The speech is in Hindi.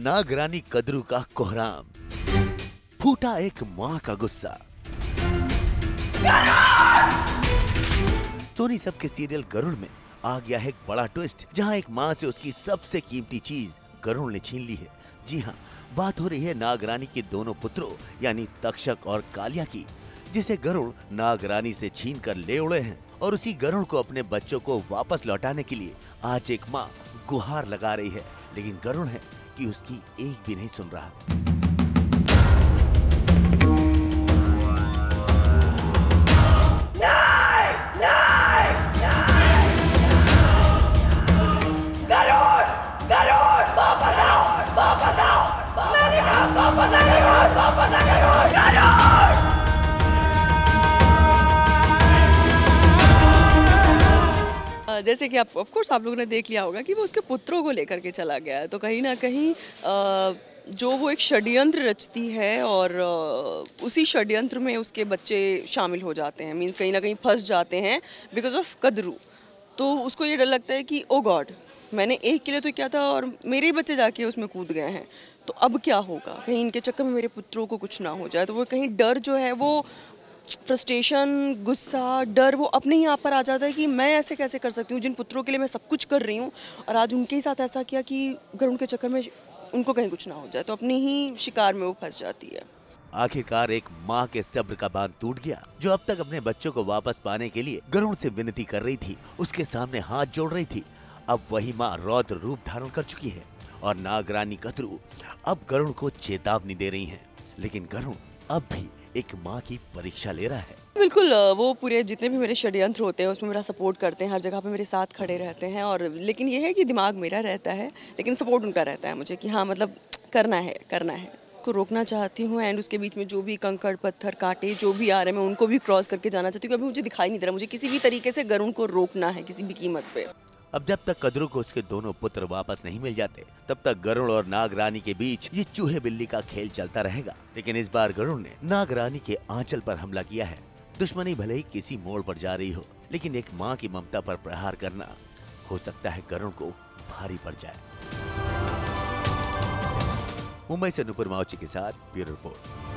नागरानी कद्रू का कोहराम, फूटा एक माँ का गुस्सा। सोनी सब के सीरियल गरुड़ में आ गया है एक बड़ा ट्विस्ट, जहां एक माँ से उसकी सबसे कीमती चीज गरुड़ ने छीन ली है। जी हाँ, बात हो रही है नागरानी के दोनों पुत्रों यानी तक्षक और कालिया की, जिसे गरुड़ नागरानी से छीन कर ले उड़े हैं। और उसी गरुड़ को अपने बच्चों को वापस लौटाने के लिए आज एक माँ गुहार लगा रही है, लेकिन गरुड़ है कि उसकी एक भी नहीं सुन रहा। जैसे कि आप ऑफ कोर्स आप लोगों ने देख लिया होगा कि वो उसके पुत्रों को लेकर के चला गया है, तो कहीं ना कहीं जो वो एक षड्यंत्र रचती है और उसी षड्यंत्र में उसके बच्चे शामिल हो जाते हैं, मींस कहीं ना कहीं फंस जाते हैं बिकॉज ऑफ कद्रू। तो उसको ये डर लगता है कि ओ गॉड, मैंने एक के लिए तो किया था और मेरे ही बच्चे जाके उसमें कूद गए हैं, तो अब क्या होगा, कहीं इनके चक्कर में मेरे पुत्रों को कुछ ना हो जाए। तो वो कहीं डर जो है, वो फ्रस्ट्रेशन, गुस्सा, डर, वो अपने ही आप पर आ जाता है कि मैं ऐसे कैसे कर सकती हूँ जिन पुत्रों के लिए मैं सब कुछ कर रही हूँ, और आज उनके ही साथ ऐसा किया कि गरुड़ के चक्कर में उनको कहीं कुछ ना हो जाए। तो अपनी ही शिकार में वो फंस जाती है। आखिरकार एक माँ के सब्र का बांध टूट गया, जो अब तक अपने बच्चों को वापस पाने के लिए गरुड़ से विनती कर रही थी, उसके सामने हाथ जोड़ रही थी। अब वही माँ रौद्र रूप धारण कर चुकी है और नागरानी कद्रू अब गरुड़ को चेतावनी दे रही है, लेकिन गरुड़ अब भी एक माँ की परीक्षा ले रहा है। बिल्कुल, वो पूरे जितने भी मेरे षड्यंत्र होते हैं उसमें मेरा सपोर्ट करते हैं, हर जगह पे मेरे साथ खड़े रहते हैं। और लेकिन ये है कि दिमाग मेरा रहता है, लेकिन सपोर्ट उनका रहता है मुझे कि हाँ, मतलब करना है को रोकना चाहती हूँ। एंड उसके बीच में जो भी कंकड़, पत्थर, कांटे जो भी आ रहे हैं, मैं उनको भी क्रॉस करके जाना चाहती हूँ। अभी मुझे दिखाई नहीं दे रहा, मुझे किसी भी तरीके से गरुड़ को रोकना है, किसी भी कीमत पे। अब जब तक कद्रू को उसके दोनों पुत्र वापस नहीं मिल जाते, तब तक गरुड़ और नागरानी के बीच ये चूहे बिल्ली का खेल चलता रहेगा। लेकिन इस बार गरुड़ ने नागरानी के आंचल पर हमला किया है। दुश्मनी भले ही किसी मोड़ पर जा रही हो, लेकिन एक माँ की ममता पर प्रहार करना हो सकता है गरुड़ को भारी पड़ जाए। मुंबई से नुपुर माउची के साथ ब्यूरो रिपोर्ट।